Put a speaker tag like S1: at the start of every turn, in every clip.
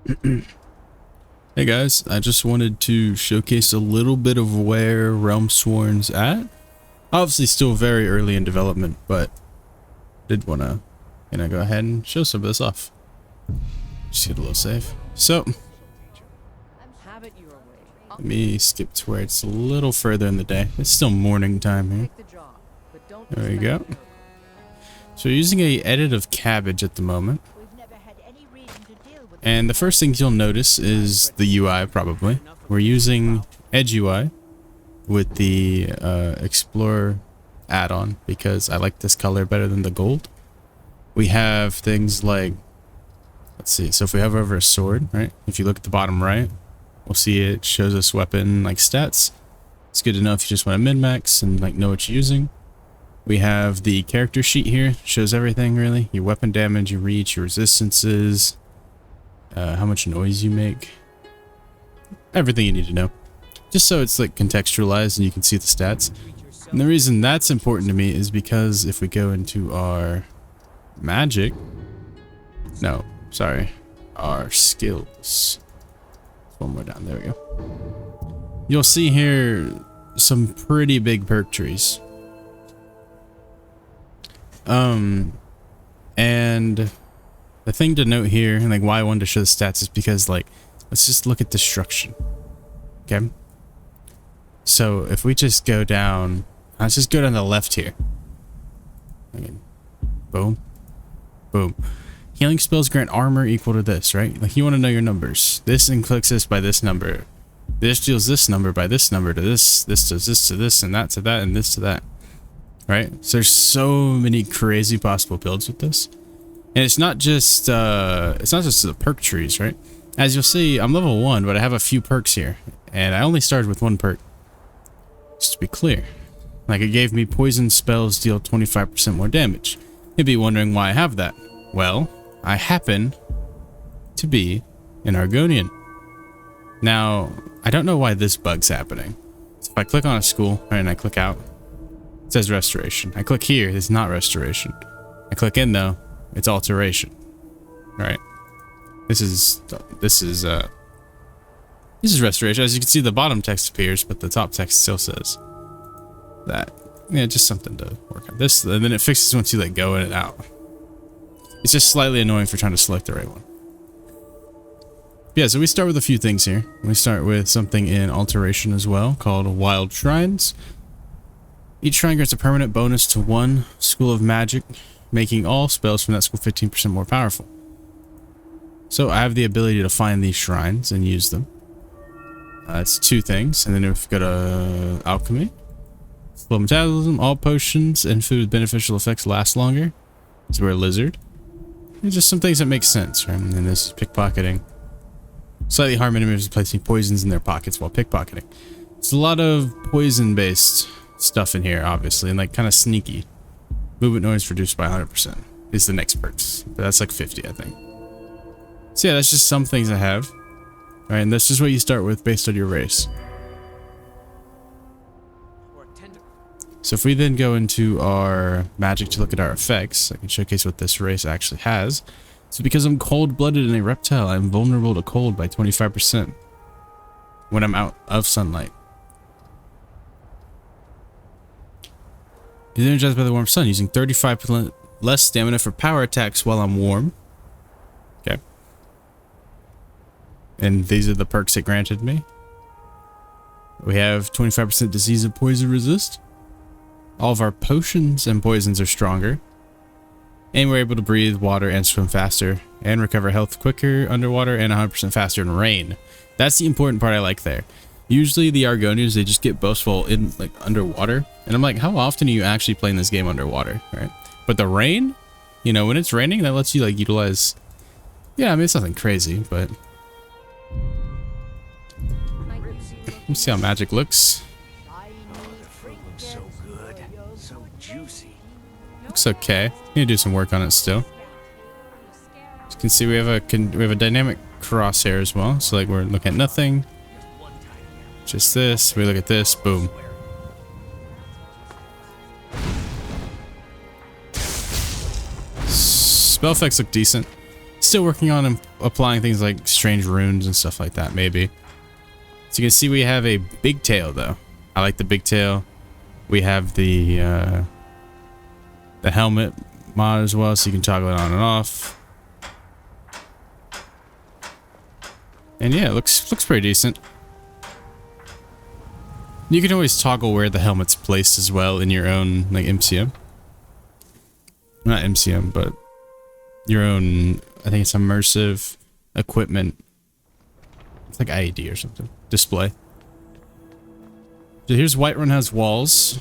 S1: Hey guys, I just wanted to showcase a little bit of where RealmSworn's at. Obviously still very early in development, but did want to go ahead and show some of this off. Just get a little safe. So, let me skip to where it's a little further in the day. It's still morning time here. There we go. So we're using a edit of cabbage at the moment. And the first thing you'll notice is the UI, probably. We're using edgeui with the Explorer add-on because I like this color better than the gold. We have things like, let's see, so if we hover over a sword, right? If you look at the bottom right, we'll see it shows us weapon like stats. It's good to know if you just want to min-max and like know what you're using. We have the character sheet here, shows everything really. Your weapon damage, your reach, your resistances, how much noise you make, everything you need to know, just so it's like contextualized and you can see the stats. And the reason that's important to me is because if we go into our magic, our skills, one more down, there we go, you'll see here some pretty big perk trees. And the thing to note here, and like why I wanted to show the stats, is because like, let's just look at destruction. Okay. So if we just go down, let's just go down the left here. Again, boom, boom. Healing spells grant armor equal to this, right? Like you want to know your numbers. This inflicts this by this number. This deals this number by this number to this. This does this to this, and that to that, and this to that. Right? So there's so many crazy possible builds with this. And it's not just the perk trees, right? As you'll see, I'm level 1, but I have a few perks here. And I only started with one perk. Just to be clear. Like, it gave me poison spells deal 25% more damage. You'd be wondering why I have that. Well, I happen to be an Argonian. Now, I don't know why this bug's happening. So if I click on a school, and I click out, it says restoration. I click here, it's not restoration. I click in though, it's alteration. Alright. This is restoration. As you can see, the bottom text appears, but the top text still says that. Yeah, just something to work on. This, and then it fixes once you let go in and out. It's just slightly annoying for trying to select the right one. Yeah, so we start with a few things here. We start with something in alteration as well, called Wild Shrines. Each shrine grants a permanent bonus to one school of magic, making all spells from that school 15% more powerful. So I have the ability to find these shrines and use them. It's two things. And then if we go to alchemy, slow metabolism, all potions and food with beneficial effects last longer. So we're a lizard. It's just some things that make sense, right? And then this is pickpocketing. Slightly harm enemies placing poisons in their pockets while pickpocketing. It's a lot of poison-based stuff in here, obviously, and like kind of sneaky. Movement noise reduced by 100% is the next perks, but that's like 50, I think. So yeah, that's just some things I have. All right, and that's just what you start with based on your race. So if we then go into our magic to look at our effects, I can showcase what this race actually has. So because I'm cold-blooded and a reptile, I'm vulnerable to cold by 25% when I'm out of sunlight. He's energized by the warm sun, using 35% less stamina for power attacks while I'm warm. Okay. And these are the perks it granted me. We have 25% disease and poison resist. All of our potions and poisons are stronger. And we're able to breathe water and swim faster. And recover health quicker underwater and 100% faster in rain. That's the important part I like there. Usually the Argonians, they just get boastful in like underwater. And I'm like, how often are you actually playing this game underwater, right? But the rain, you know, when it's raining, that lets you like utilize, yeah, I mean, it's nothing crazy, but let's see how magic looks. Looks okay. Need to do some work on it still. As you can see, we have a dynamic crosshair as well. So like we're looking at nothing. Just this. We look at this. Boom. Spell effects look decent. Still working on applying things like strange runes and stuff like that, maybe. So you can see we have a big tail, though. I like the big tail. We have the helmet mod as well, so you can toggle it on and off. And yeah, it looks pretty decent. You can always toggle where the helmet's placed as well in your own like MCM. Not MCM, but your own, I think it's immersive equipment. It's like IED or something. Display. So here's Whiterun has walls.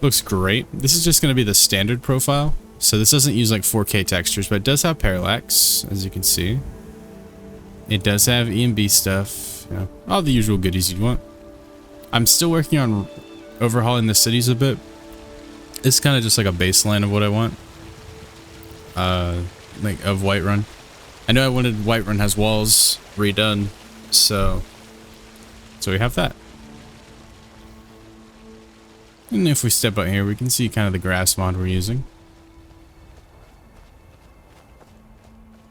S1: Looks great. This is just going to be the standard profile. So this doesn't use like 4K textures, but it does have parallax, as you can see. It does have EMB stuff. You know, all the usual goodies you'd want. I'm still working on overhauling the cities a bit. It's kind of just like a baseline of what I want. Like of Whiterun. I know I wanted Whiterun has walls redone, so we have that. And if we step out here, we can see kind of the grass mod we're using.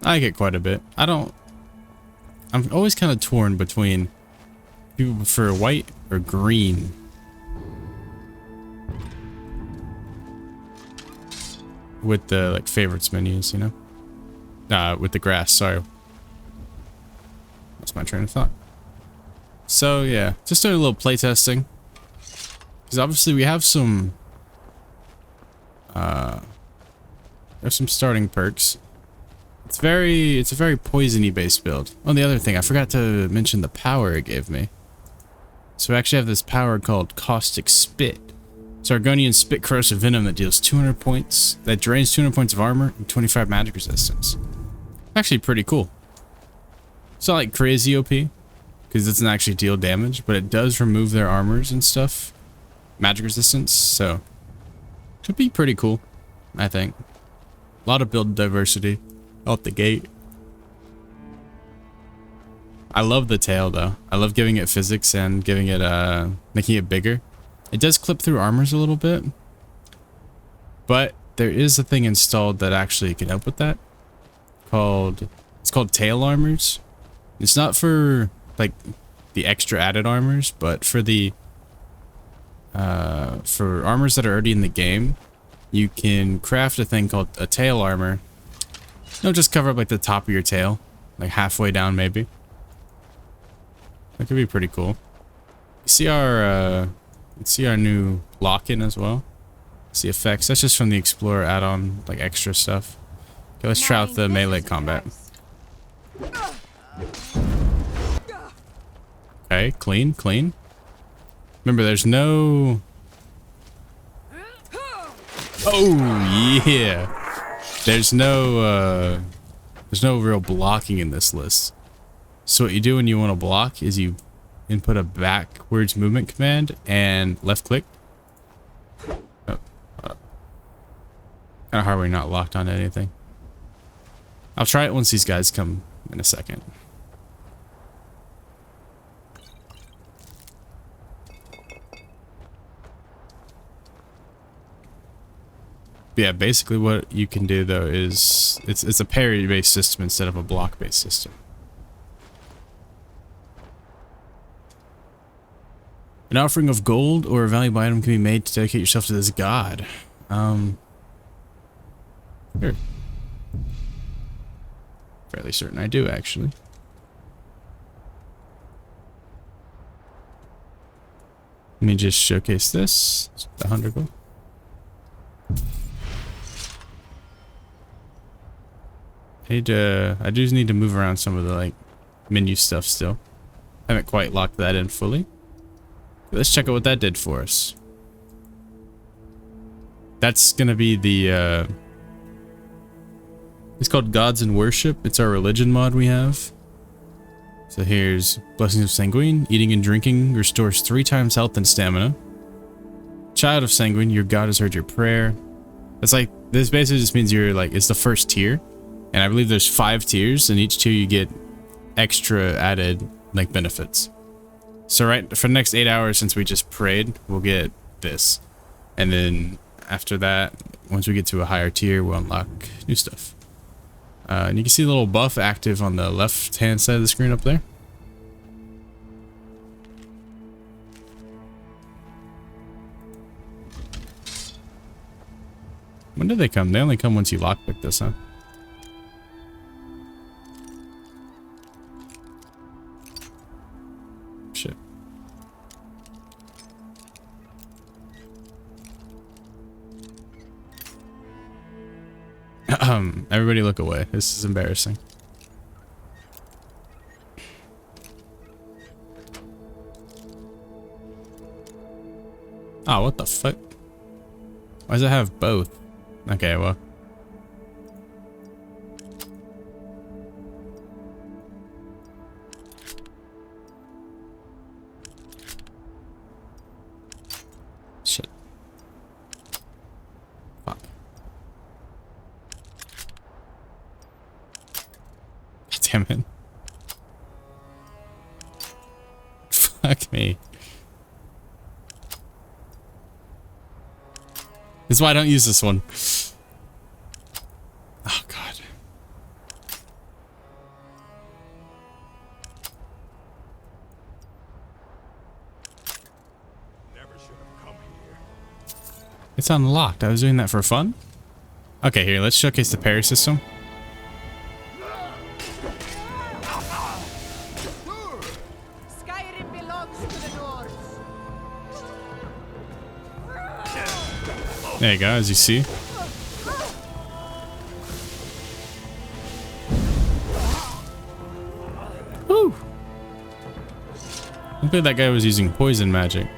S1: I like it quite a bit. I'm always kind of torn between people prefer white or green. With the like favorites menus, you know? With the grass, sorry. That's my train of thought. So yeah, just doing a little playtesting. Because obviously we have some there's some starting perks. It's a very poisony based build. Oh, the other thing, I forgot to mention the power it gave me. So we actually have this power called Caustic Spit. It's Argonian Spit Corrosive Venom that deals 200 points, that drains 200 points of armor and 25 magic resistance. Actually pretty cool. It's not like crazy OP, because it doesn't actually deal damage, but it does remove their armors and stuff. Magic resistance, so could be pretty cool, I think. A lot of build diversity out the gate. I love the tail though. I love giving it physics and giving it making it bigger. It does clip through armors a little bit, but there is a thing installed that actually can help with that. It's called tail armors. It's not for like the extra added armors, but for the for armors that are already in the game, you can craft a thing called a tail armor. It'll just cover up like the top of your tail, like halfway down maybe. That could be pretty cool. You see our new lock-in as well. See effects. That's just from the Explorer add-on, like extra stuff. Okay, let's try out the melee combat. Okay, clean. Remember, there's no... Oh, yeah. There's no real blocking in this list. So what you do when you want to block is you input a backwards movement command and left click. Oh, kind of hard when you're not locked onto anything. I'll try it once these guys come in a second. Yeah, basically what you can do though is it's a parry based system instead of a block based system. An offering of gold or a valuable item can be made to dedicate yourself to this god. Sure. Fairly certain I do, actually. Let me just showcase this. It's the 100 gold. I do need to move around some of the like menu stuff still. Haven't quite locked that in fully. Let's check out what that did for us. That's gonna be the it's called Gods and Worship. It's our religion mod we have. So here's Blessings of Sanguine. Eating and drinking restores 3 times health and stamina. Child of Sanguine, your god has heard your prayer. It's like, this basically just means you're like, it's the first tier. And I believe there's 5 tiers, and each tier you get extra added like benefits. So right for the next 8 hours since we just prayed, we'll get this. And then after that, once we get to a higher tier, we'll unlock new stuff. And you can see the little buff active on the left-hand side of the screen up there. When do they come? They only come once you lockpick this, huh? Shit. Everybody look away. This is embarrassing. Oh, what the fuck? Why does it have both? Okay, well. Shit. Fuck. Damn it. Fuck me. This is why I don't use this one. Oh, God.
S2: Never should have come here.
S1: It's unlocked. I was doing that for fun? Okay, here, let's showcase the parry system.
S3: Skyrim belongs to the Nords.
S1: There you go, as you see. Woo! I think that guy was using poison magic.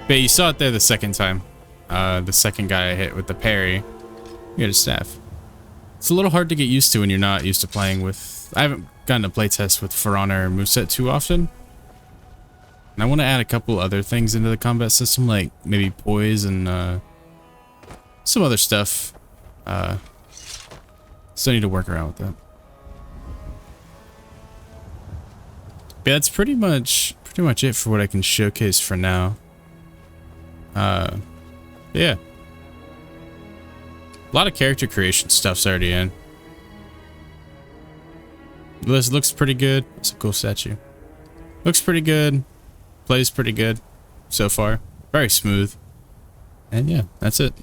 S1: But you saw it there the second time. The second guy I hit with the parry. You had a staff. It's a little hard to get used to when you're not used to playing with... I haven't gotten a playtest with For Honor moveset too often. And I want to add a couple other things into the combat system, like maybe poise and some other stuff. Still need to work around with that. But that's pretty much it for what I can showcase for now. Yeah. A lot of character creation stuff's already in. This looks pretty good. It's a cool statue. Looks pretty good. Plays pretty good so far. Very smooth. And yeah, that's it.